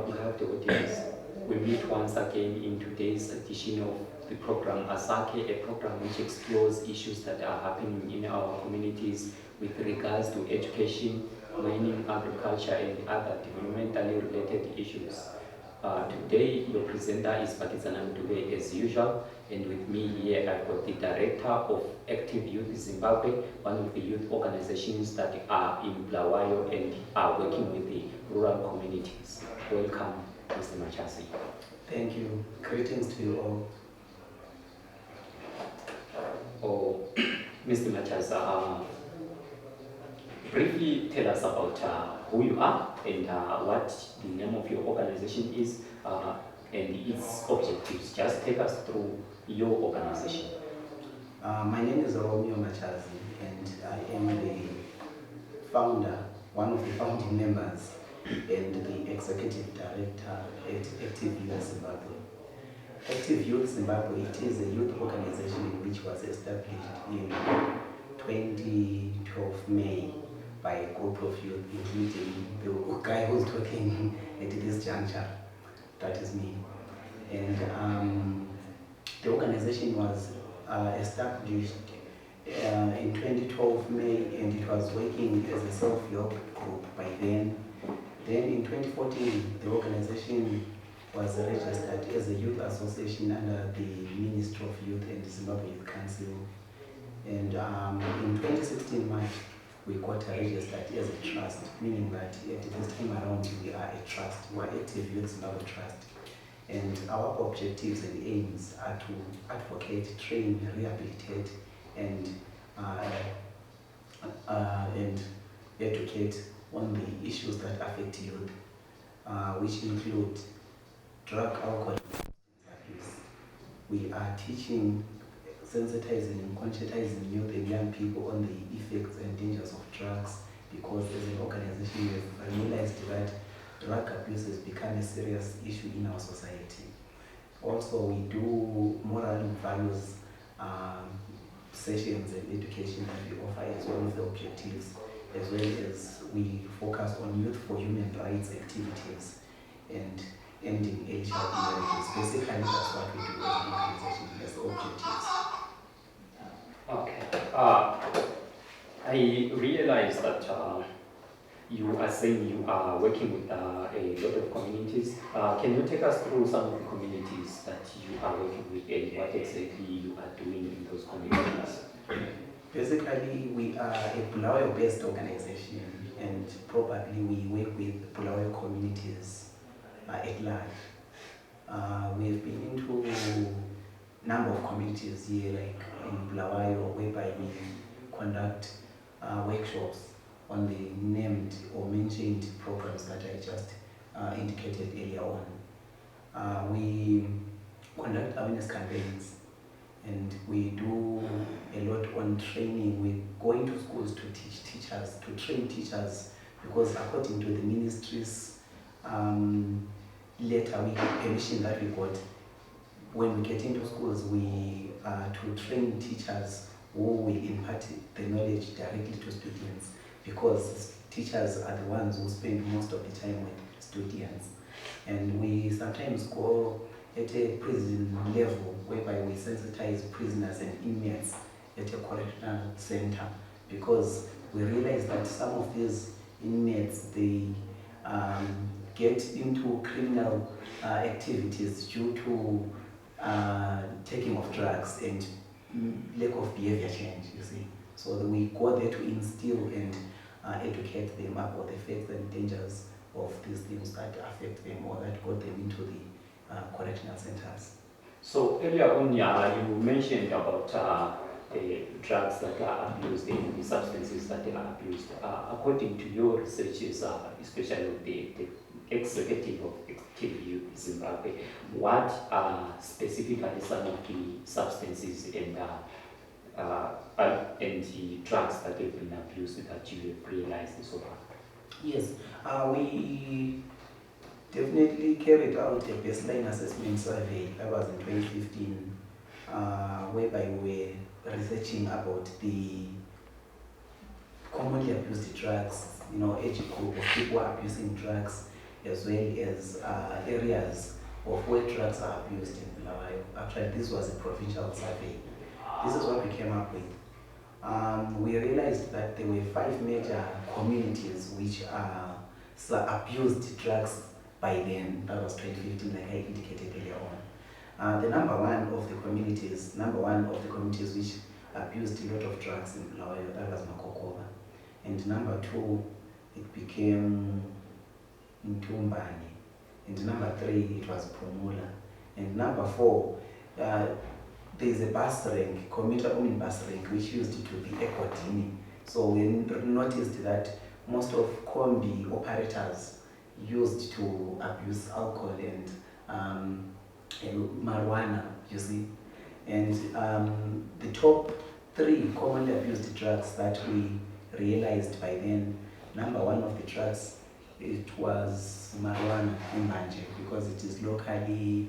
beloved audience. We meet once again in today's edition of the program Asakhe, a program which explores issues that are happening in our communities with regards to education, mining, agriculture, and other developmentally related issues. Today, your presenter is Bakidzanani Dube as usual, and with me here I've got the Director of Active Youth Zimbabwe, one of the youth organizations that are in Bulawayo and are working with the rural communities. Welcome, Mr. Matshazi. Thank you. Greetings to you all. Mr. Matshazi, briefly tell us about who you are and what the name of your organization is and its objectives. Just take us through your organization. My name is Romeo Matshazi, and I am the founder, one of the founding members, and the executive director at Active Youth Zimbabwe. Active Youth Zimbabwe, it is a youth organization which was established in 2012 May by a group of youth, including the guy who's talking at this juncture, that is me. And the organization was established in 2012 May, and it was working as a self-help group by then. Then in 2014, the organization was registered as a youth association under the Ministry of Youth and the Zimbabwe Youth Council. And in 2016 March, we got registered as a trust, meaning that at this time around we are a trust, we are Active Youth Zimbabwe Trust. And our objectives and aims are to advocate, train, rehabilitate, and educate on the issues that affect youth, which include drug, alcohol, abuse. We are teaching, sensitizing and conscientizing youth and young people on the effects and dangers of drugs, because as an organization we have realized that drug abuse has become a serious issue in our society. Also, we do moral values sessions and education that we offer as one of the objectives, as well as we focus on youth for human rights activities and ending HIV marriages. Basically, that's what we do as an organization, as objectives. Okay. I realize that you are saying you are working with a lot of communities. Can you take us through some of the communities that you are working with and what exactly you are doing in those communities? Basically, we are a Bulawayo-based organization, and probably we work with Bulawayo communities at large. We've been into a number of communities here, like in Bulawayo, whereby we conduct workshops on the named or mentioned programs that I just indicated earlier on. We conduct awareness campaigns, and we do a lot on training. We go into schools to teach teachers, to train teachers, because according to the ministry's letter, permission that we got, when we get into schools, we to train teachers who will impart the knowledge directly to students, because teachers are the ones who spend most of the time with students. And we sometimes go at a prison level, whereby we sensitize prisoners and inmates at a correctional center, because we realize that some of these inmates, they get into criminal activities due to taking of drugs and lack of behavior change, you see. So we go there to instill and educate them about the effects and dangers of these things that affect them or that got them into the correctional centers. So earlier on, you mentioned about the drugs that are abused and the substances that are abused. According to your researches, especially the executive of Active Youth Zimbabwe, what are specifically some of the substances and the drugs that have been abused that you have realized so far? Yes, we definitely carried out a baseline assessment survey. That was in 2015, whereby we were researching about the commonly abused drugs, age group of people abusing drugs, as well as areas of where drugs are abused in Bulawayo. Actually, this was a provincial survey. This is what we came up with. We realized that there were 5 major communities which abused drugs by then. That was 2015, like I indicated earlier on. The number one of the communities which abused a lot of drugs in Bulawayo, that was Makokova. And number 2, it became Mtumbani. And number 3, it was Pumula. And number 4, there is a bus rank, commuter-owned bus rank, which used to be Ekodini. So we noticed that most of combi operators used to abuse alcohol and marijuana, you see. And the top 3 commonly abused drugs that we realized by then, number 1 of the drugs, it was marijuana in Manje, because it is locally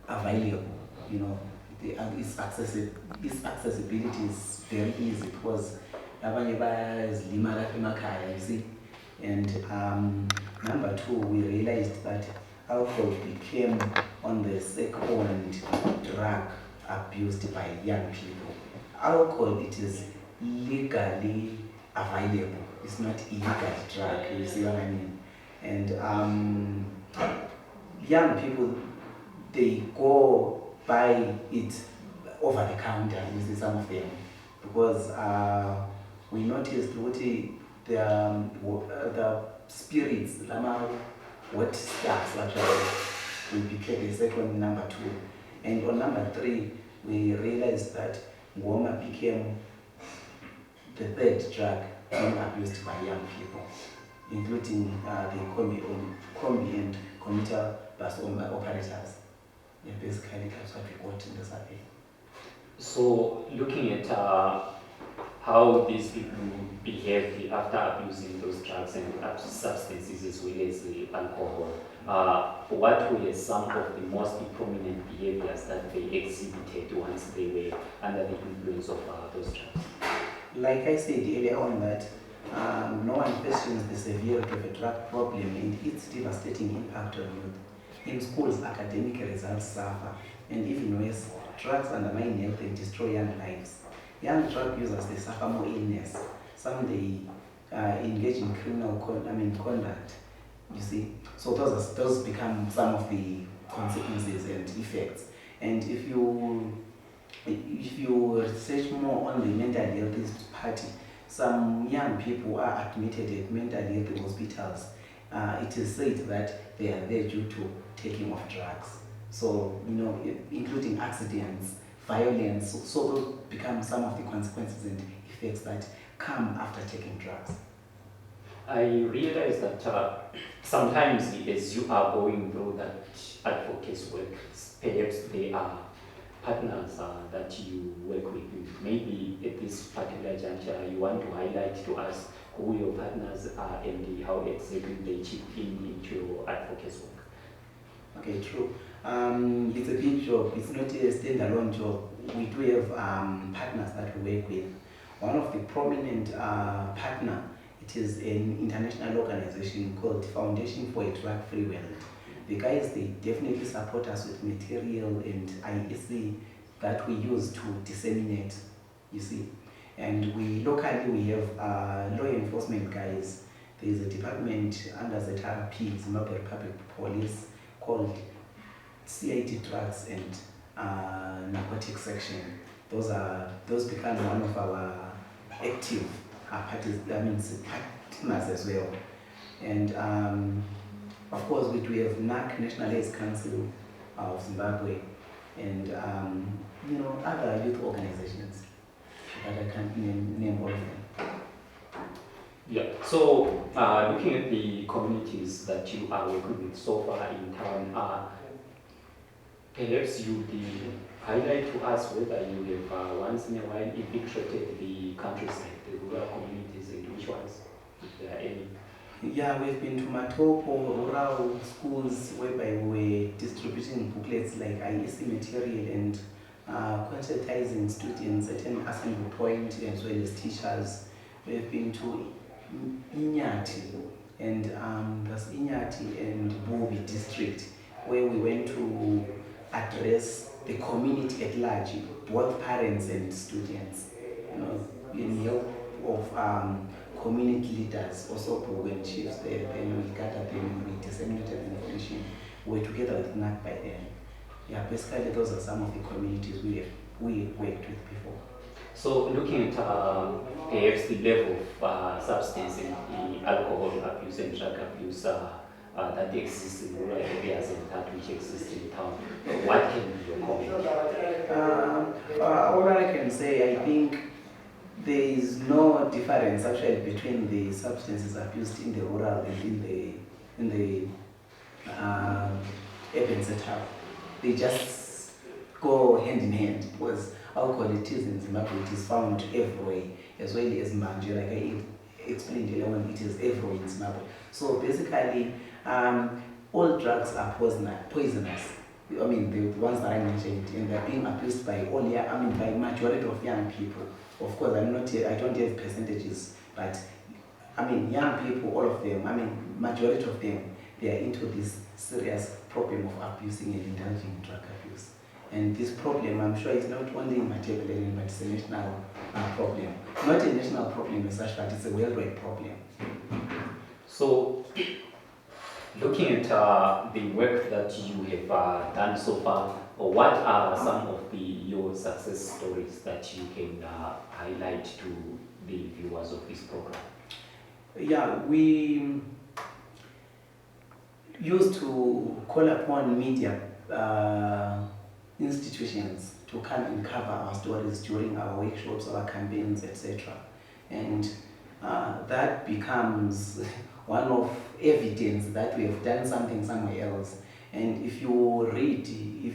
available, you know. Its accessibility is very easy because you see. And number 2, we realized that alcohol became on the second drug abused by young people. Alcohol, it is legally available. It's not illegal drug, you see what I mean? And young people, they go buy it over the counter, you see, some of them, because we noticed the spirits, what stuff actually will become the second number 2. And on number 3, we realized that Ngoma became the 3rd drug being abused by young people, including the combi and commuter bus operators. Yeah, basically that's what we got in the survey. So looking at how these people behaved after abusing those drugs and substances as well as the alcohol, what were some of the most prominent behaviors that they exhibited once they were under the influence of those drugs? Like I said earlier on that no one questions the severity of a drug problem and its devastating impact on youth. In schools, academic results suffer, and even worse, drugs undermine health and destroy young lives. Young drug users, they suffer more illness. Some they engage in criminal conduct, you see. So those become some of the consequences and effects. And if you research more on the mental health party, some young people are admitted at mental health hospitals. It is said that they are there due to taking of drugs. So, you know, including accidents, violence, so those become some of the consequences and effects that come after taking drugs. I realize that sometimes as you are going through that advocacy work, perhaps there are partners that you work with. Maybe at this particular juncture, you want to highlight to us who your partners are and how exactly they chip into your advocacy work. Okay, true. It's a big job. It's not a standalone job. We do have partners that we work with. One of the prominent partner, it is an international organization called Foundation for a Drug-Free World. The guys, they definitely support us with material and IEC that we use to disseminate, you see. And locally we have law enforcement guys. There is a department under the TRP, Zimbabwe Republic Police, called CID Drugs and Narcotics Section. Those become one of our active partners as well. And of course, we do have NAC, National AIDS Council of Zimbabwe, and other youth organizations that I can't name all of them. Yeah. So, looking at the communities that you are working with so far in town, perhaps you could highlight to us whether you have once in a while infiltrated the countryside, the rural communities, and which ones, if there are any. Yeah, we've been to Matopo, rural schools, whereby we were distributing booklets like IEC material and conscientizing students at an assembly point as well as teachers. We've been to Inyati, and that's Inyati and Bubi district, where we went to address the community at large, both parents and students, in help of community leaders, also program chiefs there. Then we gathered them, we disseminated information. We were together with NAC by then. Yeah, basically those are some of the communities we worked with before. So looking at perhaps the level of substance and the alcohol abuse and drug abuse that exists in rural areas and that which exists in town, what can be your comment? All I can say, I think there is no difference actually between the substances abused in the rural and in the urban setup. They just go hand in hand, because alcohol, it is in Zimbabwe, it is found everywhere, as well as Manje, like I explained earlier on, it is everywhere in Zimbabwe. So basically, all drugs are poisonous. I mean, the ones that I mentioned, and they're being abused by by majority of young people. Of course, I don't have percentages, but young people, all of them, majority of them, they are into this serious problem of abusing and indulging in drug abuse. And this problem, I'm sure, is not only in Matabeleland, but it's a national problem. Not a national problem as such, but it's a worldwide problem. So, looking at the work that you have done so far, what are some of your success stories that you can highlight to the viewers of this program? Yeah, we used to call upon media institutions to come and cover our stories during our workshops, our campaigns, etc. And that becomes one of evidence that we have done something somewhere else. And if you read,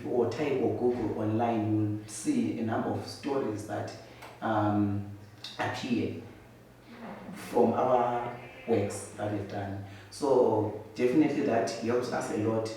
or type or Google online, you will see a number of stories that appear from our works that we've done. So definitely that helps us a lot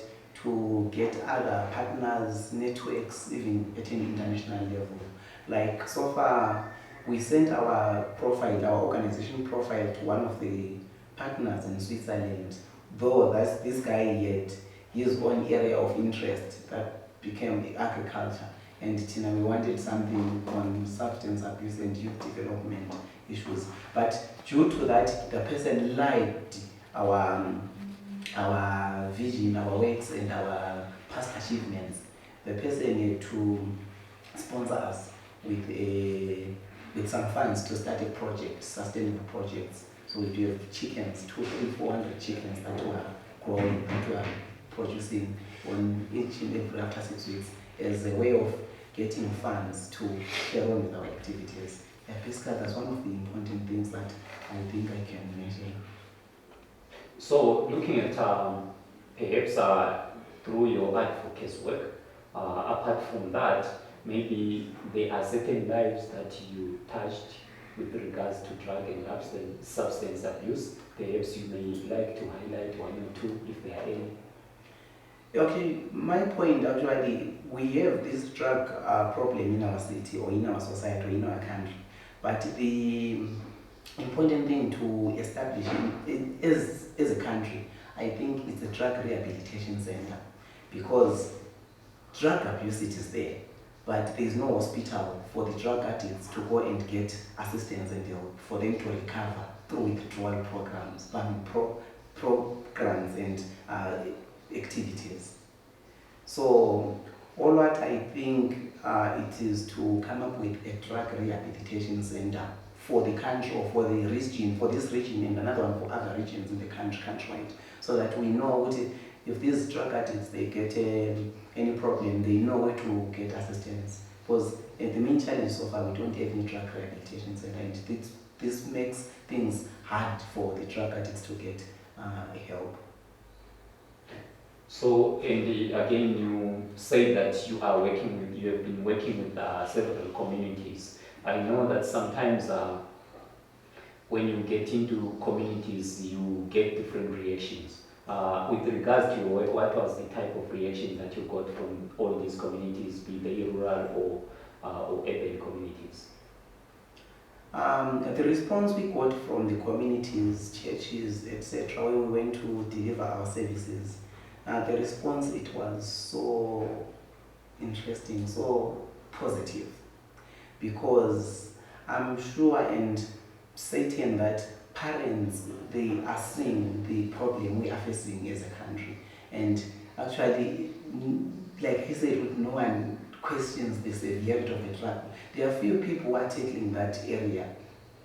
to get other partners, networks, even at an international level. Like so far, we sent our profile, our organization profile, to one of the partners in Switzerland, though this guy had his own area of interest that became agriculture. And we wanted something on substance abuse and youth development issues. But due to that, the person liked our vision, our works, and our past achievements. The person had to sponsor us with some funds to start a project, sustainable projects. So we do have chickens, 400 chickens that were growing, that were producing on each and every after 6 weeks, as a way of getting funds to carry on with our activities. Basically, that's one of the important things that I think I can mention. So, looking at perhaps through your advocacy work, apart from that, maybe there are certain lives that you touched with regards to drug and substance abuse. Perhaps you may like to highlight one or two if there are any. Okay, my point actually, we have this drug problem in our city or in our society or in our country, but the important thing to establish is as a country, I think it's a drug rehabilitation center, because drug abuse, it is there, but there is no hospital for the drug addicts to go and get assistance and help for them to recover through withdrawal programs, programs and activities. So all what I think it is to come up with a drug rehabilitation center for the country or for the region, for this region and another one for other regions in the country, countrywide, so that we know what if these drug addicts, they get any problem, they know where to get assistance. Because the main challenge so far, we don't have any drug rehabilitation center, and this makes things hard for the drug addicts to get help. So, and again, you say that you have been working with several communities. I know that sometimes when you get into communities, you get different reactions. With regards to your work, what was the type of reaction that you got from all these communities, be they rural or urban communities? The response we got from the communities, churches, etc., when we went to deliver our services, the response, it was so interesting, so positive, because I'm sure and certain that parents, they are seeing the problem we are facing as a country, and actually, like he said, with no one questions the severity of the drug. There are few people who are tackling that area,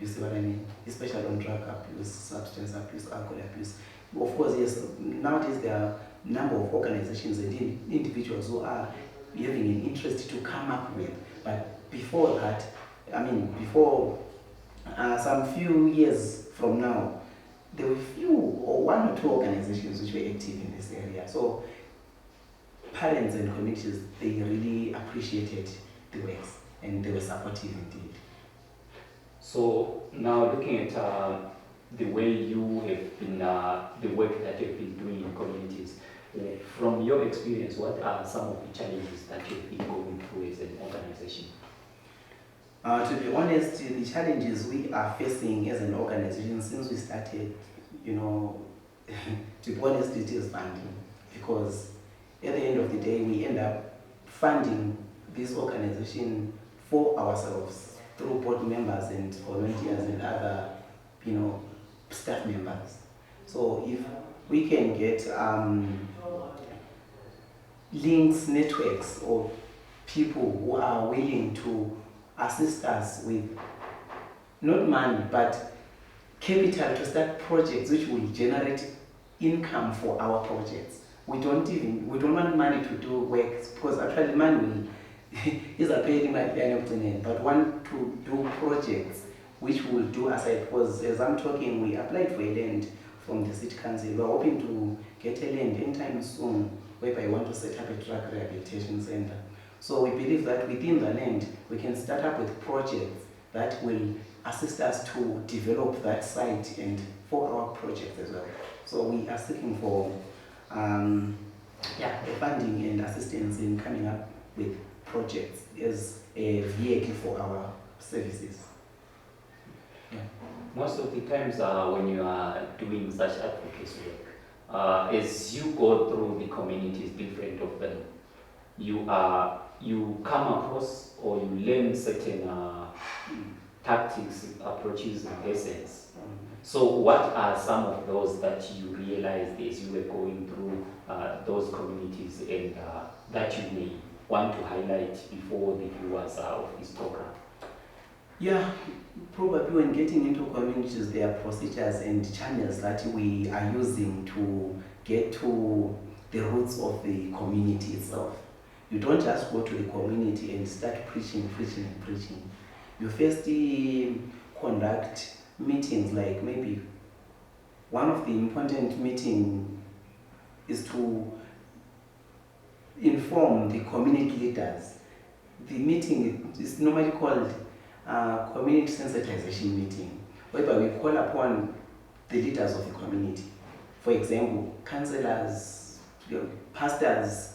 you see what I mean, especially on drug abuse, substance abuse, alcohol abuse. Of course, yes, nowadays there are a number of organizations and individuals who are having an interest to come up with, but before that, before some few years from now, there were few or one or two organizations which were active in this area. So parents and communities, they really appreciated the works and they were supportive indeed. So now looking at the way you have been, the work that you've been doing in communities, from your experience, what are some of the challenges that you've been going through as an organization? To be honest, the challenges we are facing as an organization since we started, to be honest, it is funding, because at the end of the day, we end up funding this organization for ourselves through board members and volunteers and other, staff members. So if we can get links, networks, or people who are willing to assist us with not money but capital to start projects which will generate income for our projects. We don't want money to do work, because actually money is a paying money, but want to do projects which will do aside, because as I'm talking, we applied for a land from the city council. We're hoping to get a land anytime soon whereby I want to set up a drug rehabilitation center. So we believe that within the land, we can start up with projects that will assist us to develop that site and for our projects as well. So we are seeking for the funding and assistance in coming up with projects as a vehicle for our services. Yeah. Most of the times when you are doing such advocacy work, as you go through the communities, different of them, you come across or you learn certain tactics, approaches, and lessons. So what are some of those that you realized as you were going through those communities and that you may want to highlight before the viewers of this program? Yeah, probably when getting into communities, there are procedures and channels that we are using to get to the roots of the community itself. You don't just go to the community and start preaching. You first conduct meetings, like maybe one of the important meetings is to inform the community leaders. The meeting is normally called community sensitization meeting, whereby we call upon the leaders of the community. For example, councillors, pastors,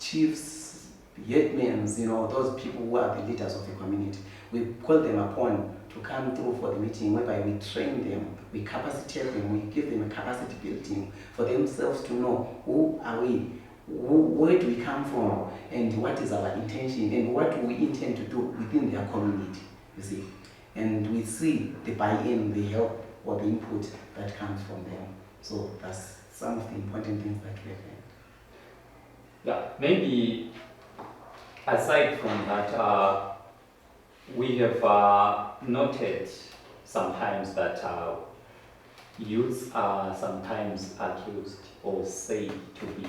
chiefs, headmen, those people who are the leaders of the community. We call them upon to come through for the meeting, whereby we train them, we capacitate them, we give them a capacity building for themselves to know who are we, where do we come from, and what is our intention, and what do we intend to do within their community, you see. And we see the buy-in, the help, or the input that comes from them. So that's some of the important things that we have learned. Yeah, maybe aside from that, we have noted sometimes that youths are sometimes accused or said to be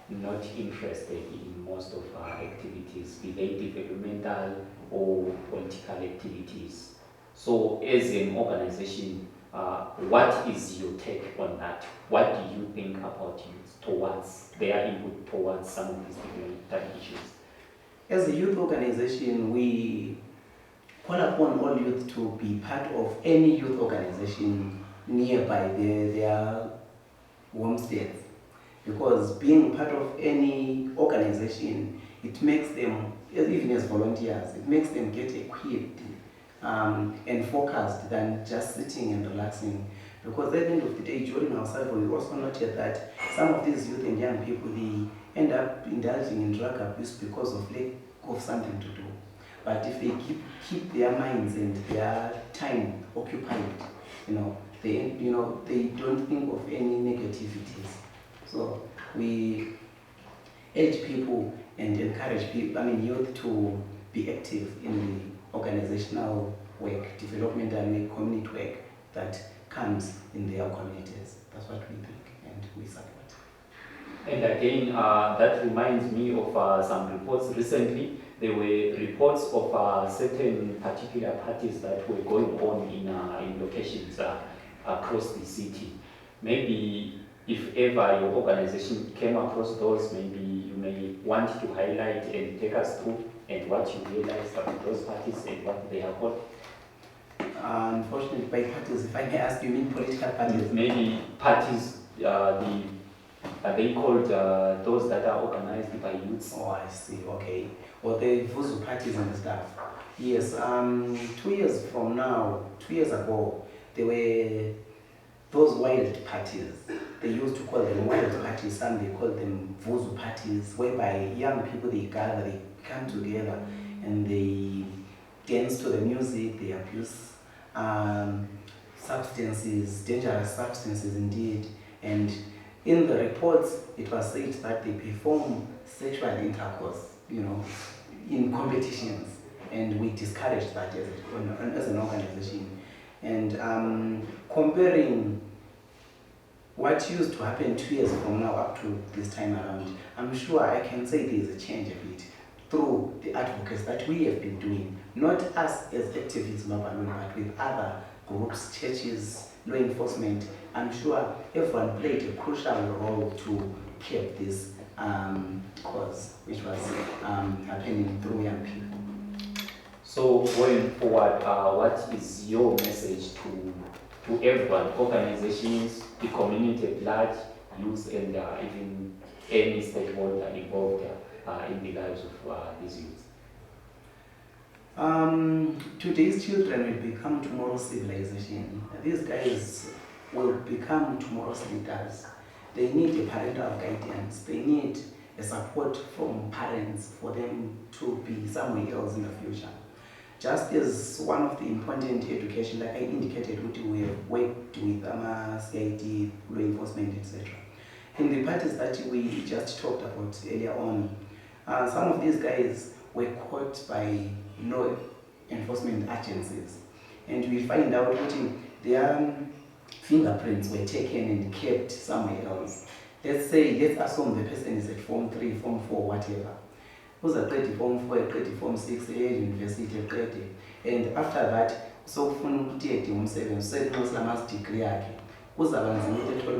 not interested in most of our activities, be they developmental or political activities. So as an organization, what is your take on that? What do you think about youth towards their input towards some of these developmental issues? As a youth organization, we call upon all youth to be part of any youth organization nearby their homesteads. Because being part of any organization, it makes them, even as volunteers, it makes them get equipped and focused than just sitting and relaxing. Because at the end of the day, during our cycle, we also noted that some of these youth and young people, they end up indulging in drug abuse because of lack of something to do. But if they keep their minds and their time occupied, they don't think of any negativities. So we urge people and encourage youth to be active in the organizational work, developmental work, community work that comes in their communities. That's what we think and we support. And again, that reminds me of some reports recently. There were reports of certain particular parties that were going on in locations across the city. Maybe if ever your organization came across those, maybe you may want to highlight and take us through and what you realized about those parties and what they have got. Unfortunately, by parties, if I may ask, you mean political parties? Maybe parties, are they called those that are organized by youths? Oh, I see, okay. Well, the Vuzu parties and stuff. Yes, 2 years ago, there were those wild parties. They used to call them wild parties, some they call them Vuzu parties, whereby young people, they gather, they come together and they dance to the music, they abuse substances, dangerous substances indeed. And in the reports, it was said that they perform sexual intercourse, in competitions, and we discouraged that as an organization. And comparing what used to happen 2 years from now up to this time around, I'm sure I can say there's a change a bit through the advocacy that we have been doing, not us as activists alone, but with other groups, churches, law enforcement. I'm sure everyone played a crucial role to keep this cause, which was happening through young people. So going forward, what is your message to everyone, organizations, the community at large, youth, and even any stakeholder involved in the lives of these youth? Today's children will become tomorrow's civilization. These guys will become tomorrow's leaders. They need a parental guidance. They need a support from parents for them to be somewhere else in the future. Just as one of the important education, like I indicated, we have worked with CID, law enforcement, etc. In the parties that we just talked about earlier on, some of these guys were caught by law enforcement agencies, and we find out that their fingerprints were taken and kept somewhere else. Let's assume the person is at Form 3, Form 4, whatever. Who's at 30, Form 4, 30, Form 6, university, 30. And after that, so degree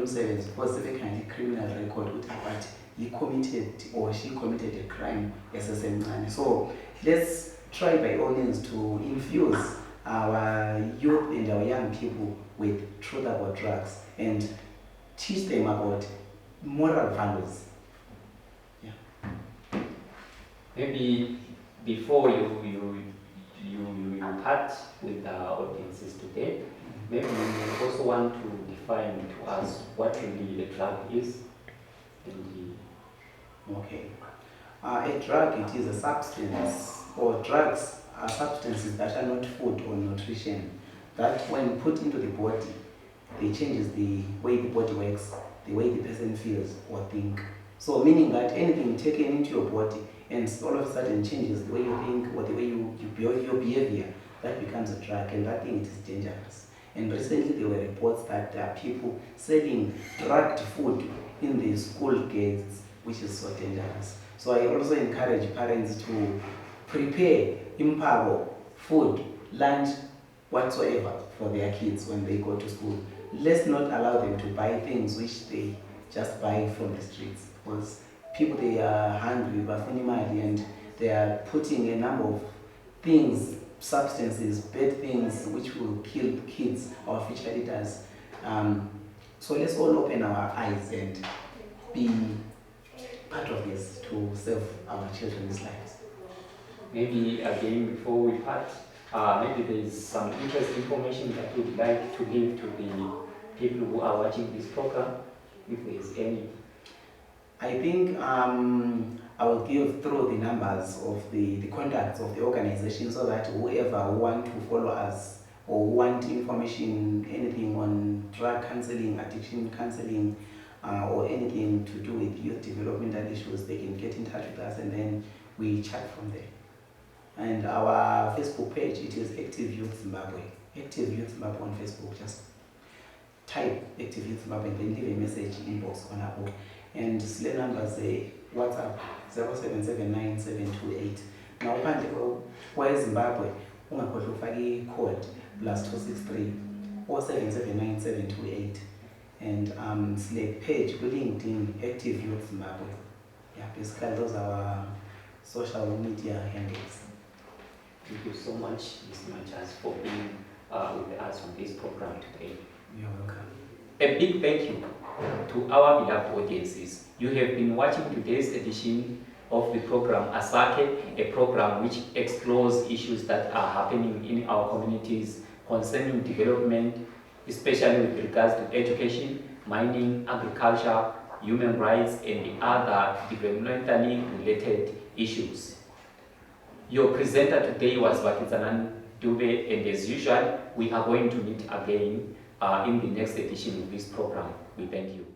specifically criminal record but he committed or she committed a crime as a same. So let's try by all means to infuse our youth and our young people with truth about drugs and teach them about moral values. Maybe before you part with the audiences today, maybe you also want to define to us what really a drug is. Okay. A drug, it is a substance, or drugs are substances that are not food or nutrition, that when put into the body, they changes the way the body works, the way the person feels or think. So meaning that anything taken into your body and all of a sudden changes the way you think or the way you build your behavior, that becomes a drug, and that thing, it is dangerous. And recently there were reports that there are people selling drugged food in the school gates, which is so dangerous. So I also encourage parents to prepare impavo, food, lunch, whatsoever for their kids when they go to school. Let's not allow them to buy things which they just buy from the streets, because people, they are hungry, and they are putting a number of things, substances, bad things which will kill kids, our future leaders. So let's all open our eyes and be part of this to save our children's lives. Maybe again, before we part, maybe there is some interesting information that you would like to give to the people who are watching this program, if there is any. I think I will give through the numbers of the contacts of the organization, so that whoever want to follow us or want information, anything on drug counseling, addiction counseling, or anything to do with youth developmental issues, they can get in touch with us, and then we chat from there. And our Facebook page, it is Active Youth Zimbabwe. Active Youth Zimbabwe on Facebook. Just type Active Youth Zimbabwe and then leave a message inbox on our. And slay numbers, WhatsApp 0779 Now upandle kwa Zimbabwe ungakhohlwa ufake code +263 0779 and select page ku LinkedIn Active Youth Zimbabwe. Yeah, basically those are our social media handles. Thank you so much, Mr. Matshazi, for being with us on this program today. You're welcome. A big thank you to our beloved audiences. You have been watching today's edition of the program Asakhe, a program which explores issues that are happening in our communities concerning development, especially with regards to education, mining, agriculture, human rights, and other developmentally related issues. Your presenter today was Bakidzanani Dube, and as usual, we are going to meet again in the next edition of this program. We thank you.